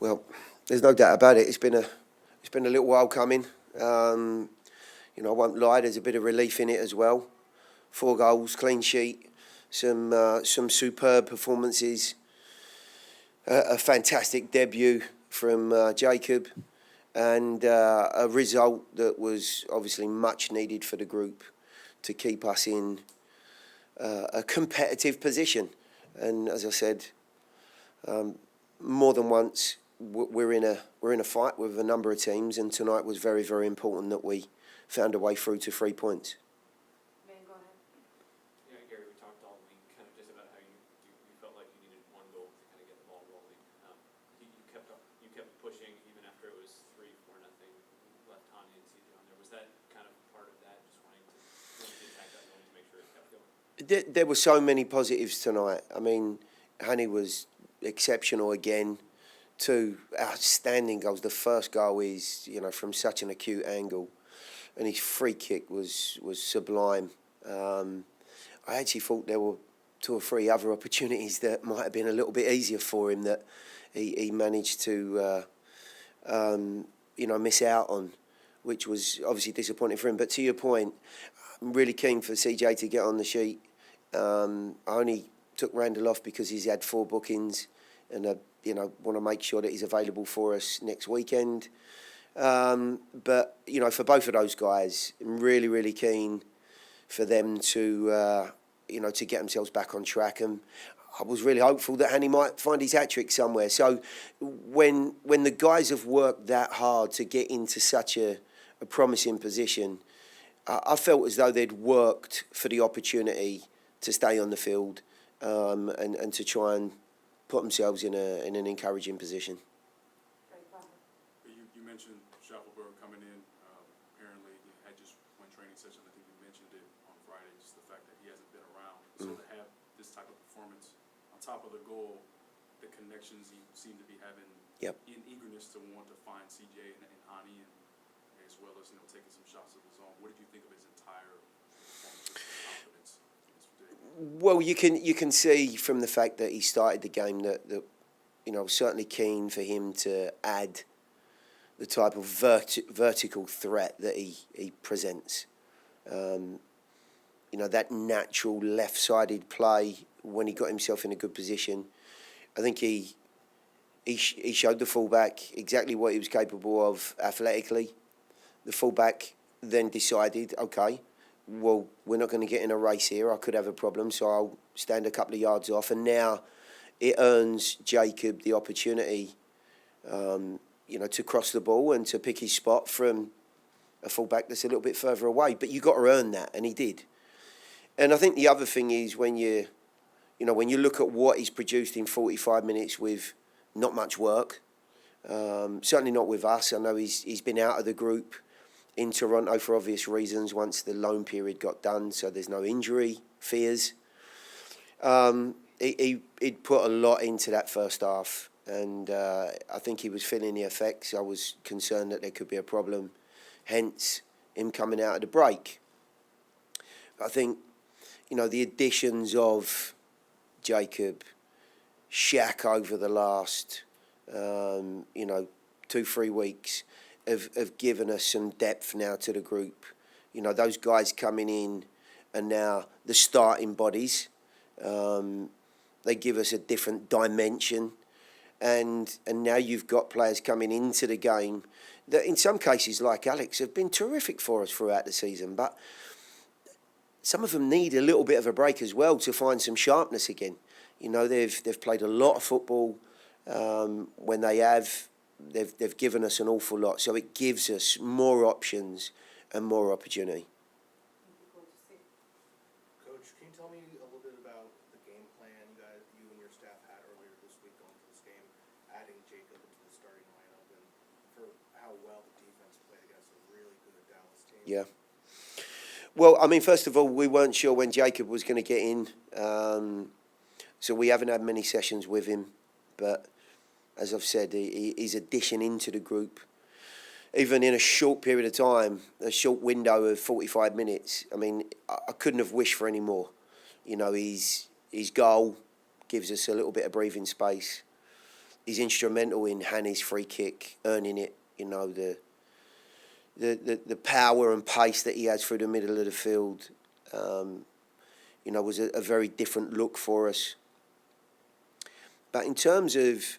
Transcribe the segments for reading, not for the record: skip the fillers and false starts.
Well, there's no doubt about it. It's been a little while coming. I won't lie. There's a bit of relief in it as well. 4 goals, clean sheet, some superb performances, a fantastic debut from Jacob, and a result that was obviously much needed for the group to keep us in a competitive position. And as I said, more than once, we're in a fight with a number of teams, and tonight was very, very important that we found a way through to 3 points. Go ahead. Yeah, Gary, we talked all week kind of just about how you felt like you needed 1 goal to kind of get the ball rolling. You kept pushing even after it was 3-4 nothing. Left Tanya and CJ on there. Was that kind of part of that, just wanting to attack that goal to make sure it kept going? There were so many positives tonight. I mean, Hani was exceptional again. 2 outstanding goals. The first goal is, from such an acute angle, and his free kick was sublime. I actually thought there were 2 or 3 other opportunities that might have been a little bit easier for him that he managed to, miss out on, which was obviously disappointing for him. But to your point, I'm really keen for CJ to get on the sheet. I only took Randall off because he's had 4 bookings, and want to make sure that he's available for us next weekend. But for both of those guys, I'm really, really keen for them to to get themselves back on track. And I was really hopeful that Hani might find his hat-trick somewhere. So when the guys have worked that hard to get into such a promising position, I felt as though they'd worked for the opportunity to stay on the field and to try and put themselves in an encouraging position. You mentioned Shaffelburg coming in. Apparently, he had just 1 training session. I think you mentioned it on Friday, just the fact that he hasn't been around. So to have this type of performance on top of the goal, the connections he seemed to be having, in eagerness to want to find CJ and Hani, and as well as taking some shots of his own. What did you think of his entire performance, confidence? Well, you can see from the fact that he started the game that I was certainly keen for him to add the type of vertical threat that he presents. That natural left-sided play when he got himself in a good position. I think he showed the fullback exactly what he was capable of athletically. The fullback then decided, okay, well, we're not going to get in a race here. I could have a problem, so I'll stand a couple of yards off. And now it earns Jacob the opportunity, to cross the ball and to pick his spot from a fullback that's a little bit further away. But you got to earn that, and he did. And I think the other thing is when you look at what he's produced in 45 minutes with not much work, certainly not with us. I know he's been out of the group in Toronto for obvious reasons once the loan period got done, so there's no injury fears. He'd put a lot into that first half, and I think he was feeling the effects. I was concerned that there could be a problem, hence him coming out of the break. I think, the additions of Jacob, Shaq over the last, 2-3 weeks have given us some depth now to the group. Those guys coming in are now the starting bodies. They give us a different dimension. And now you've got players coming into the game that in some cases, like Alex, have been terrific for us throughout the season. But some of them need a little bit of a break as well to find some sharpness again. They've played a lot of football. When they have, they've given us an awful lot. So it gives us more options and more opportunity. Coach, can you tell me a little bit about the game plan you and your staff had earlier this week going to this game, adding Jacob into the starting lineup, and for how well the defense played against a really good Dallas team? Yeah. Well, first of all, we weren't sure when Jacob was going to get in. So we haven't had many sessions with him. But as I've said, his addition into the group, even in a short period of time, a short window of 45 minutes, I couldn't have wished for any more. His goal gives us a little bit of breathing space. is instrumental in Hanny's free kick, earning it. You know, the power and pace that he has through the middle of the field, you know, was a very different look for us. But in terms of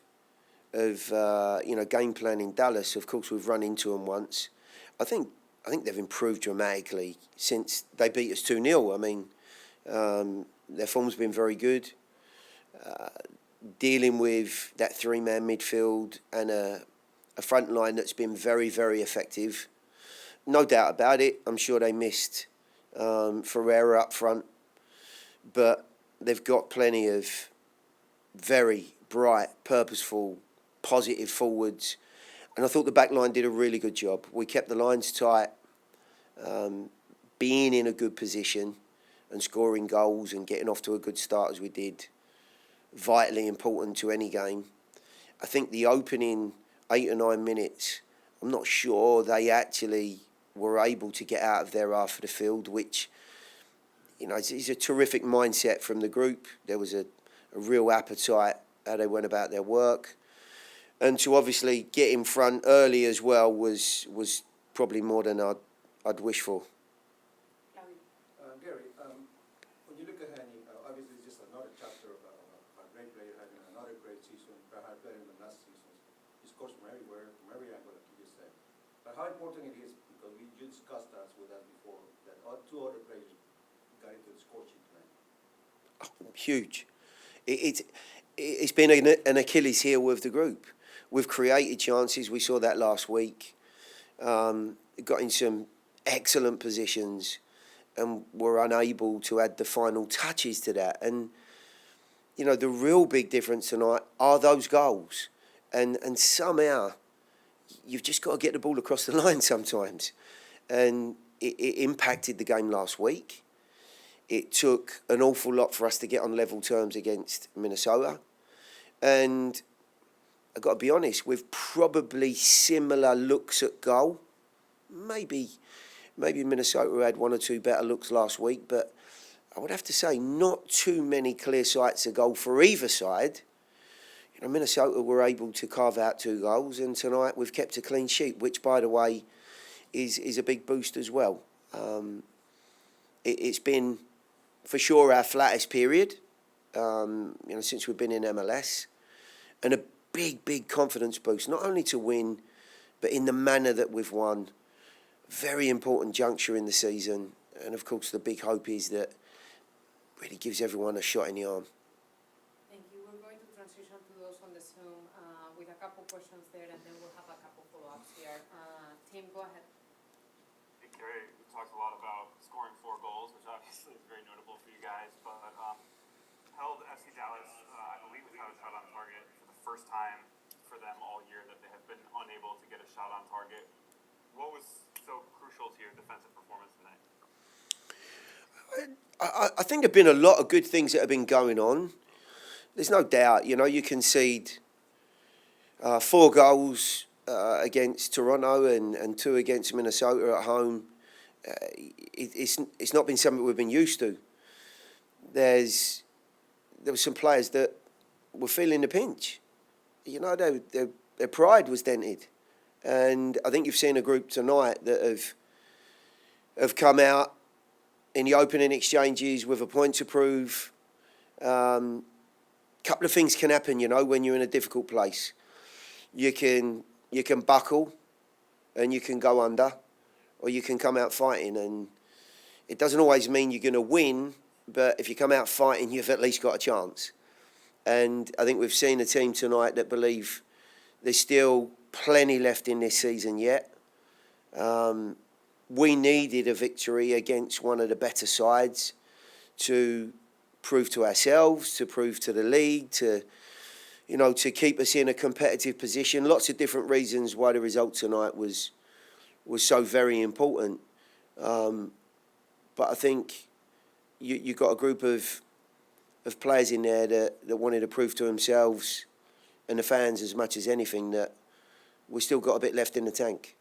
you know, game plan in Dallas, of course, we've run into them once. I think they've improved dramatically since they beat us 2-0. I mean, their form's been very good. Dealing with that three-man midfield and a front line that's been very, very effective. No doubt about it. I'm sure they missed Ferreira up front, but they've got plenty of very bright, purposeful, positive forwards. And I thought the back line did a really good job. We kept the lines tight, being in a good position and scoring goals and getting off to a good start as we did. Vitally important to any game. I think the opening 8 or 9 minutes, I'm not sure they actually were able to get out of their half of the field, which, you know, is a terrific mindset from the group. There was a real appetite how they went about their work. And to obviously get in front early as well was probably more than I'd wish for. Gary, when you look at Henny, obviously it's just another chapter of a great player having another great season, perhaps better than last season. He scores from everywhere, from every angle, like you just said. But how important it is, because you discussed that with us before, that 2 other players got into the score sheet tonight. Oh, huge. It's been an Achilles heel with the group. We've created chances. We saw that last week. Got in some excellent positions and were unable to add the final touches to that. And, you know, the real big difference tonight are those goals. And somehow you've just got to get the ball across the line sometimes. And it impacted the game last week. It took an awful lot for us to get on level terms against Minnesota. And I've got to be honest, with probably similar looks at goal. Maybe Minnesota had 1 or 2 better looks last week, but I would have to say not too many clear sights of goal for either side. You know, Minnesota were able to carve out 2 goals, and tonight we've kept a clean sheet, which, by the way, is a big boost as well. It's been, for sure, our flattest period, you know, since we've been in MLS, and a big confidence boost, not only to win, but in the manner that we've won. Very important juncture in the season, and of course the big hope is that really gives everyone a shot in the arm. Thank you. We're going to transition to those on the Zoom with a couple questions there, and then we'll have a couple follow-ups here. Tim, go ahead. Hey, Gary, we talked a lot about scoring 4 goals, which obviously is very notable for you guys, but held FC Dallas, I believe, without a shot on target for the first time for them all year that they have been unable to get a shot on target. What was so crucial to your defensive performance tonight? I think there have been a lot of good things that have been going on. There's no doubt, you know, you concede 4 goals against Toronto and 2 against Minnesota at home. It's not been something we've been used to. There were some players that were feeling the pinch. You know, their pride was dented. And I think you've seen a group tonight that have come out in the opening exchanges with a point to prove. Couple of things can happen, you know, when you're in a difficult place. You can buckle and you can go under, or you can come out fighting. And it doesn't always mean you're going to win, but if you come out fighting, you've at least got a chance. And I think we've seen a team tonight that believe there's still plenty left in this season yet. We needed a victory against one of the better sides to prove to ourselves, to prove to the league, to keep us in a competitive position. Lots of different reasons why the result tonight was so very important. But I think you got a group of players in there that wanted to prove to themselves and the fans as much as anything that we still got a bit left in the tank.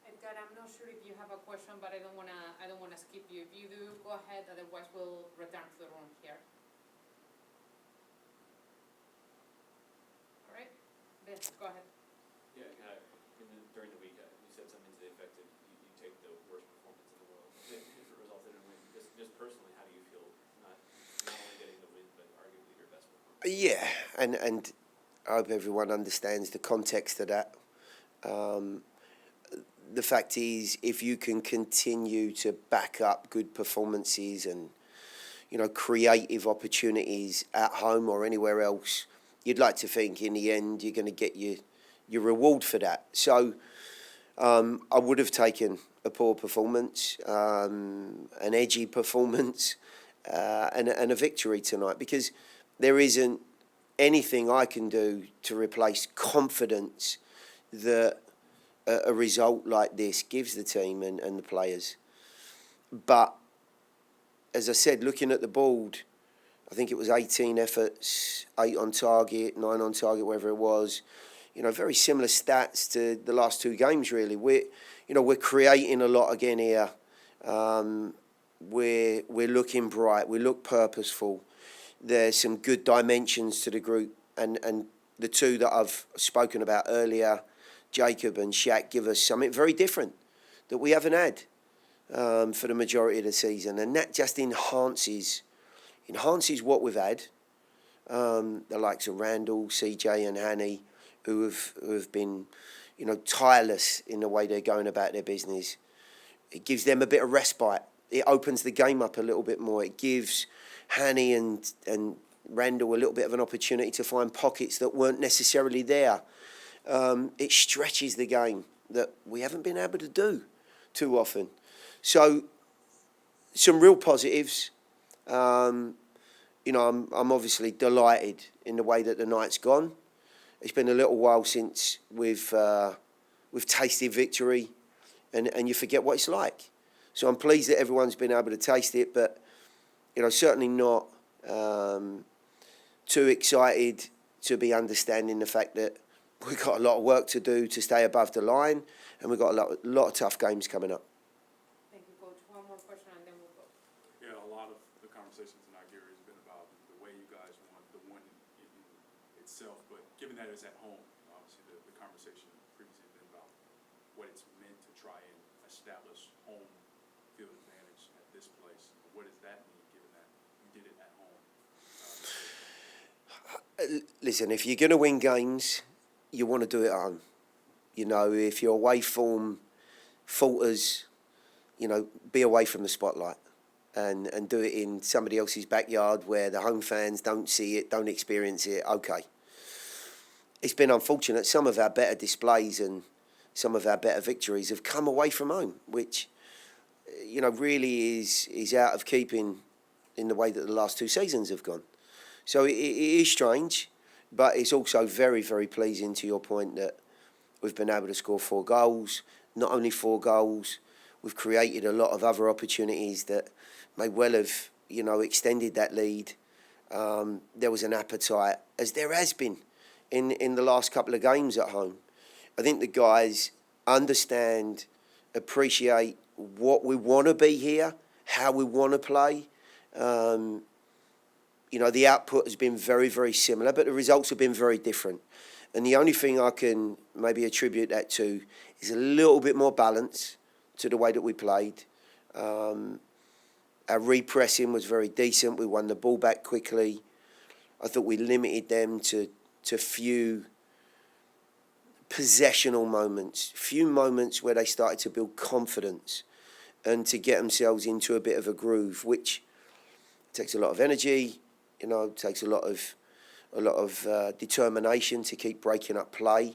Edgar, I'm not sure if you have a question, but I don't wanna skip you. If you do, go ahead. Otherwise, we'll return to the room here. All right. Yes, go ahead. Yeah, during the week, you said something to the effect that you take the worst performance in the world if it resulted in a win. Just personally, how do you feel not only getting the win, but arguably your best performance? Yeah, and I hope everyone understands the context of that. The fact is, if you can continue to back up good performances and, creative opportunities at home or anywhere else, you'd like to think in the end you're going to get your reward for that. So I would have taken a poor performance, an edgy performance, and a victory tonight, because there isn't anything I can do to replace confidence that a result like this gives the team and the players. But as I said, looking at the board, I think it was 18 efforts, 8 on target, 9 on target, whatever it was. Very similar stats to the last 2 games, really. We're creating a lot again here. We're looking bright. We look purposeful. There's some good dimensions to the group, and the 2 that I've spoken about earlier, Jacob and Shaq, give us something very different that we haven't had for the majority of the season, and that just enhances what we've had. The likes of Randall, CJ, and Hanny, who have been, tireless in the way they're going about their business. It gives them a bit of respite. It opens the game up a little bit more. It gives Hanny and Randall a little bit of an opportunity to find pockets that weren't necessarily there. It stretches the game that we haven't been able to do too often. So, some real positives. I'm obviously delighted in the way that the night's gone. It's been a little while since we've tasted victory, and you forget what it's like. So I'm pleased that everyone's been able to taste it, but certainly not too excited to be understanding the fact that we've got a lot of work to do to stay above the line, and we've got a lot of tough games coming up. Thank you, Coach. One more question and then we'll go. Yeah, a lot of the conversation tonight, Gary, has been about the way you guys want the win itself, but given that it's at home, obviously the conversation previously has been about what it's meant to try and establish home field advantage at this place. What does that mean, given that you did it at home? Listen, if you're going to win games, you want to do it at home. If your away form falters, be away from the spotlight and do it in somebody else's backyard where the home fans don't see it, don't experience it. Okay. It's been unfortunate. Some of our better displays and some of our better victories have come away from home, which, really is out of keeping in the way that the last 2 seasons have gone. So it is strange, but it's also very, very pleasing, to your point, that we've been able to score 4 goals. Not only 4 goals, we've created a lot of other opportunities that may well have, extended that lead. There was an appetite, as there has been in the last couple of games at home. I think the guys understand, appreciate what we want to be here, how we want to play. The output has been very, very similar, but the results have been very different. And the only thing I can maybe attribute that to is a little bit more balance to the way that we played. Our repressing was very decent. We won the ball back quickly. I thought we limited them to few possessional moments, few moments where they started to build confidence and to get themselves into a bit of a groove, which takes a lot of energy. Takes a lot of determination to keep breaking up play.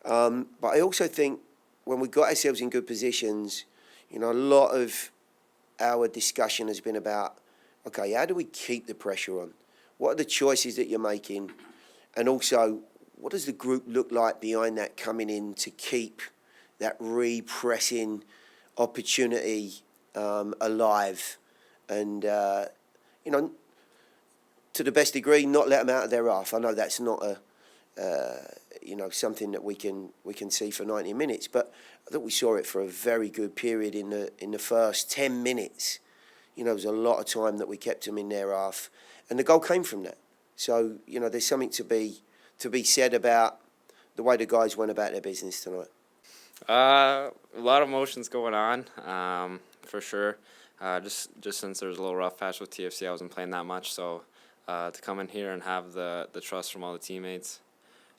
But I also think when we got ourselves in good positions, a lot of our discussion has been about, okay, how do we keep the pressure on? What are the choices that you're making? And also, what does the group look like behind that coming in to keep that repressing opportunity alive? And, to the best degree, not let them out of their half. I know that's not something that we can see for 90 minutes, but I think we saw it for a very good period in the first 10 minutes. There was a lot of time that we kept them in their half, and the goal came from that. So there's something to be said about the way the guys went about their business tonight? A lot of emotions going on, for sure. Just since there was a little rough patch with TFC, I wasn't playing that much. So to come in here and have the trust from all the teammates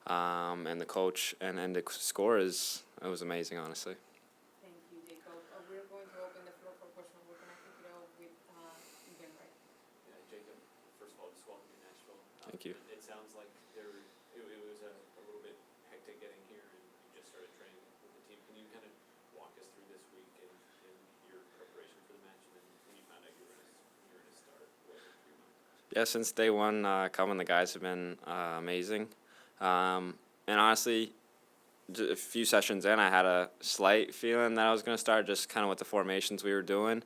and the coach and to score it was amazing, honestly. Thank you, Jacob. We're going to open the floor for questions. We're going to kick it off with Gary. Yeah, Jacob, first of all, just welcome to Nashville. Thank you. It sounds like it was a little bit hectic getting here, and you just started training with the team. Can you kind of walk us through this week and your preparation for the match, and then when you found out you were going to start, what went through your mind? Yeah, since day one, coming, the guys have been amazing. And honestly, a few sessions in, I had a slight feeling that I was going to start, just kind of with the formations we were doing.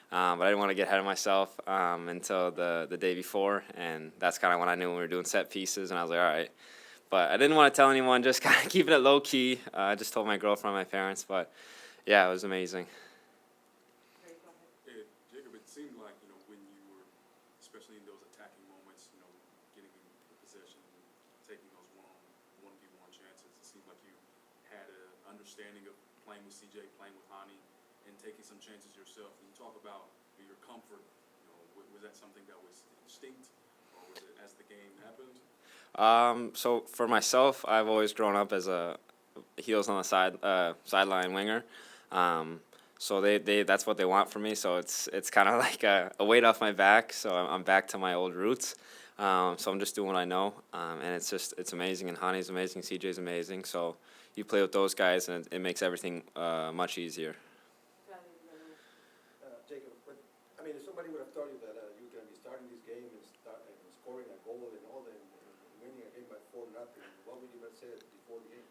But I didn't want to get ahead of myself until the day before, and that's kind of when I knew when we were doing set pieces, and I was like, all right. But I didn't want to tell anyone, just kind of keeping it low-key. I just told my girlfriend and my parents, but, yeah, it was amazing. Gary, go ahead. Hey, Jacob, it seemed like, when you were, especially in those attacking moments, getting in the possession and taking those one-v-one chances, it seemed like you had an understanding of playing with CJ, playing with Hani, and taking some chances yourself. When you talk about your comfort, was that something that was instinct, or was it as the game happened? So for myself, I've always grown up as a heels on the sideline winger. So they that's what they want from me. So it's kind of like a weight off my back. So I'm back to my old roots. So I'm just doing what I know, and it's amazing. And Hani's amazing, CJ's amazing. So you play with those guys, and it makes everything much easier. Jacob, if somebody would have told you that you were going to be starting this game and scoring a goal and all that, and winning a game by 4-0, what would you have said before the game?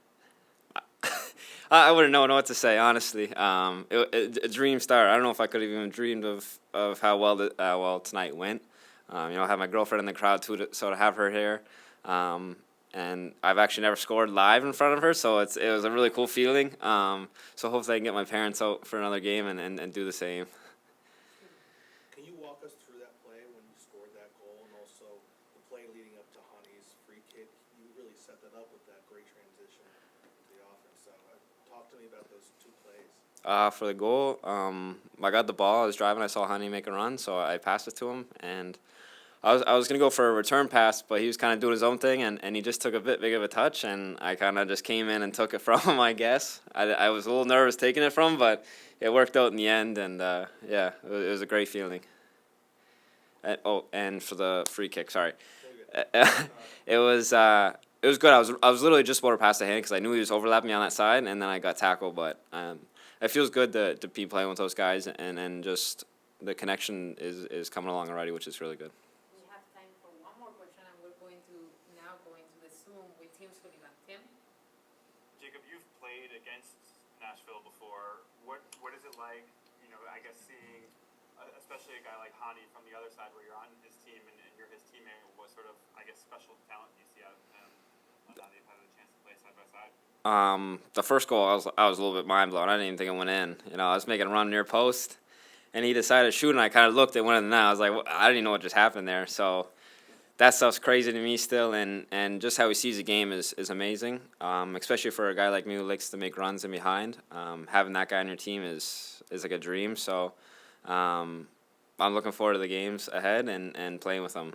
I wouldn't know what to say, honestly. A dream start. I don't know if I could have even dreamed of how well tonight went. I have my girlfriend in the crowd too, so to have her here, and I've actually never scored live in front of her, so it was a really cool feeling. So hopefully I can get my parents out for another game and do the same. Can you walk us through that play when you scored that goal, and also the play leading up to Hani's free kick? You really set that up with that great transition to the offense. So talk to me about those two plays. For the goal, I got the ball. I was driving. I saw Hani make a run, so I passed it to him, and I was gonna go for a return pass, but he was kind of doing his own thing, and he just took a bit big of a touch, and I kind of just came in and took it from him. I guess I was a little nervous taking it from him, but it worked out in the end, and yeah, it was a great feeling. And for the free kick, sorry, it was good. I was literally just about to pass the hand because I knew he was overlapping me on that side, and then I got tackled. But it feels good to be playing with those guys, and just the connection is coming along already, which is really good. We have time for one more question, and we're going to now go into the Zoom with Tim Sullivan. Tim? Jacob, you've played against Nashville before. What is it like, I guess seeing, especially a guy like Hani from the other side where you're on his team and you're his teammate, what sort of, I guess, special talent do you see out of him now that you've had a chance to play side by side? The first goal, I was a little bit mind blown. I didn't even think it went in. I was making a run near post, and he decided to shoot, and I kind of looked, it went in the net. I was like, I didn't even know what just happened there. So that stuff's crazy to me still, and just how he sees the game is amazing, especially for a guy like me who likes to make runs in behind. Having that guy on your team is like a dream. So I'm looking forward to the games ahead and playing with him.